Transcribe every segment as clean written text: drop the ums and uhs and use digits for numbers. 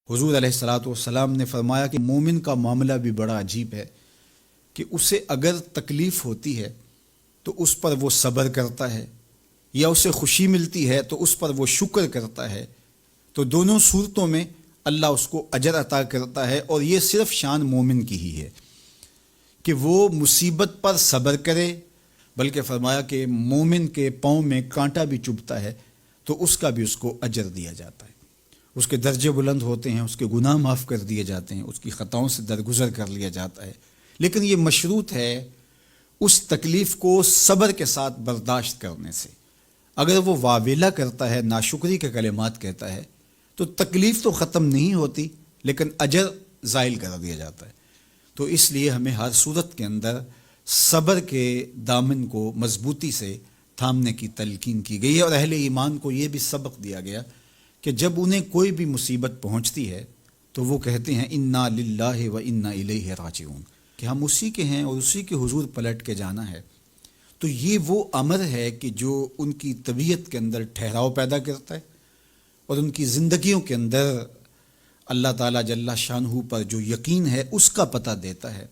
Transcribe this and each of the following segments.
حضور علیہ الصلوۃ والسلام نے فرمایا کہ مومن کا معاملہ بھی بڑا عجیب ہے کہ اسے اگر تکلیف ہوتی ہے تو اس پر وہ صبر کرتا ہے، یا اسے خوشی ملتی ہے تو اس پر وہ شکر کرتا ہے، تو دونوں صورتوں میں اللہ اس کو اجر عطا کرتا ہے۔ اور یہ صرف شان مومن کی ہی ہے کہ وہ مصیبت پر صبر کرے، بلکہ فرمایا کہ مومن کے پاؤں میں کانٹا بھی چبھتا ہے تو اس کا بھی اس کو اجر دیا جاتا ہے، اس کے درجے بلند ہوتے ہیں، اس کے گناہ معاف کر دیے جاتے ہیں، اس کی خطاؤں سے درگزر کر لیا جاتا ہے۔ لیکن یہ مشروط ہے اس تکلیف کو صبر کے ساتھ برداشت کرنے سے۔ اگر وہ واویلا کرتا ہے، ناشکری کے کلمات کہتا ہے، تو تکلیف تو ختم نہیں ہوتی لیکن اجر زائل کر دیا جاتا ہے۔ تو اس لیے ہمیں ہر صورت کے اندر صبر کے دامن کو مضبوطی سے تھامنے کی تلقین کی گئی ہے، اور اہل ایمان کو یہ بھی سبق دیا گیا کہ جب انہیں کوئی بھی مصیبت پہنچتی ہے تو وہ کہتے ہیں انا للہ و انا الیہ راجعون، کہ ہم اسی کے ہیں اور اسی کے حضور پلٹ کے جانا ہے۔ تو یہ وہ امر ہے کہ جو ان کی طبیعت کے اندر ٹھہراؤ پیدا کرتا ہے اور ان کی زندگیوں کے اندر اللہ تعالیٰ جل شانہ پر جو یقین ہے اس کا پتہ دیتا ہے۔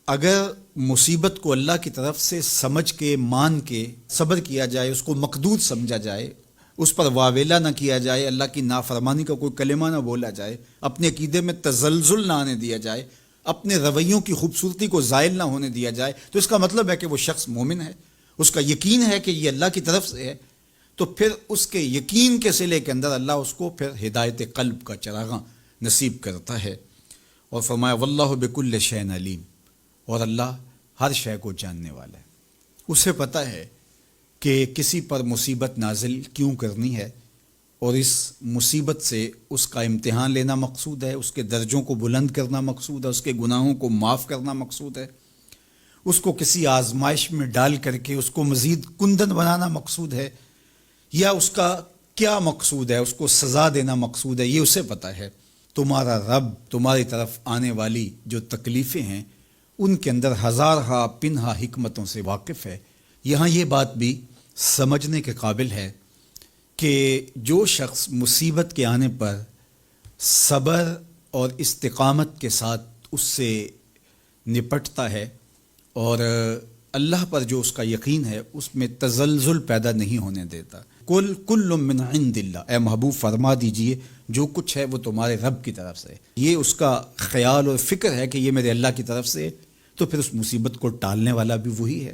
اگر مصیبت کو اللہ کی طرف سے سمجھ کے مان کے صبر کیا جائے، اس کو مقدور سمجھا جائے، اس پر واویلا نہ کیا جائے، اللہ کی نافرمانی کا کوئی کلمہ نہ بولا جائے، اپنے عقیدے میں تزلزل نہ آنے دیا جائے، اپنے رویوں کی خوبصورتی کو زائل نہ ہونے دیا جائے، تو اس کا مطلب ہے کہ وہ شخص مومن ہے، اس کا یقین ہے کہ یہ اللہ کی طرف سے ہے۔ تو پھر اس کے یقین کے صلے کے اندر اللہ اس کو پھر ہدایت قلب کا چراغاں نصیب کرتا ہے۔ اور فرمایا واللہ بکل شیء علیم، اور اللہ ہر شے کو جاننے والا ہے، اسے پتہ ہے کہ کسی پر مصیبت نازل کیوں کرنی ہے، اور اس مصیبت سے اس کا امتحان لینا مقصود ہے، اس کے درجوں کو بلند کرنا مقصود ہے، اس کے گناہوں کو معاف کرنا مقصود ہے، اس کو کسی آزمائش میں ڈال کر کے اس کو مزید کندن بنانا مقصود ہے، یا اس کا کیا مقصود ہے، اس کو سزا دینا مقصود ہے، یہ اسے پتہ ہے۔ تمہارا رب تمہاری طرف آنے والی جو تکلیفیں ہیں ان کے اندر ہزارہا پنہا حکمتوں سے واقف ہے۔ یہاں یہ بات بھی سمجھنے کے قابل ہے کہ جو شخص مصیبت کے آنے پر صبر اور استقامت کے ساتھ اس سے نپٹتا ہے اور اللہ پر جو اس کا یقین ہے اس میں تزلزل پیدا نہیں ہونے دیتا، کل من عند اللہ، اے محبوب فرما دیجئے جو کچھ ہے وہ تمہارے رب کی طرف سے، یہ اس کا خیال اور فکر ہے کہ یہ میرے اللہ کی طرف سے، تو پھر اس مصیبت کو ٹالنے والا بھی وہی ہے۔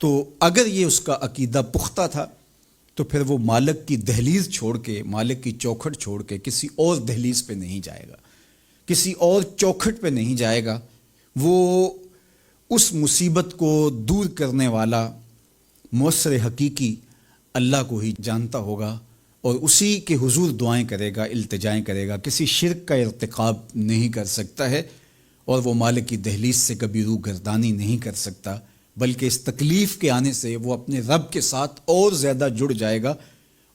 تو اگر یہ اس کا عقیدہ پختہ تھا تو پھر وہ مالک کی دہلیز چھوڑ کے، مالک کی چوکھٹ چھوڑ کے کسی اور دہلیز پہ نہیں جائے گا، کسی اور چوکھٹ پہ نہیں جائے گا، وہ اس مصیبت کو دور کرنے والا مؤثر حقیقی اللہ کو ہی جانتا ہوگا اور اسی کے حضور دعائیں کرے گا، التجائیں کرے گا، کسی شرک کا ارتکاب نہیں کر سکتا ہے، اور وہ مالک کی دہلیز سے کبھی روح گردانی نہیں کر سکتا، بلکہ اس تکلیف کے آنے سے وہ اپنے رب کے ساتھ اور زیادہ جڑ جائے گا۔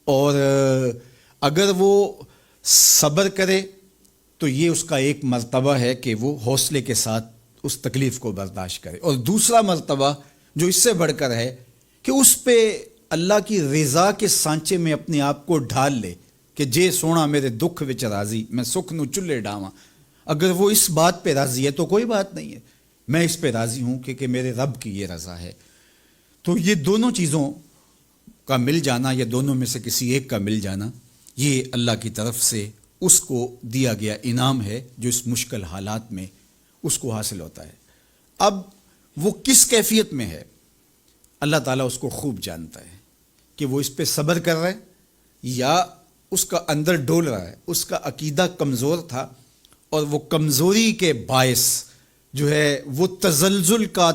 اور اگر وہ صبر کرے تو یہ اس کا ایک مرتبہ ہے کہ وہ حوصلے کے ساتھ اس تکلیف کو برداشت کرے، اور دوسرا مرتبہ جو اس سے بڑھ کر ہے کہ اس پہ اللہ کی رضا کے سانچے میں اپنے آپ کو ڈھال لے کہ جے سونا میرے دکھ وچ راضی، میں سکھ نو چلے ڈاواں۔ اگر وہ اس بات پہ راضی ہے تو کوئی بات نہیں ہے، میں اس پہ راضی ہوں کہ میرے رب کی یہ رضا ہے۔ تو یہ دونوں چیزوں کا مل جانا، یا دونوں میں سے کسی ایک کا مل جانا، یہ اللہ کی طرف سے اس کو دیا گیا انعام ہے جو اس مشکل حالات میں اس کو حاصل ہوتا ہے۔ اب وہ کس کیفیت میں ہے اللہ تعالیٰ اس کو خوب جانتا ہے، کہ وہ اس پہ صبر کر رہا ہے یا اس کا اندر ڈول رہا ہے، اس کا عقیدہ کمزور تھا اور وہ کمزوری کے باعث جو ہے وہ تزلزل کا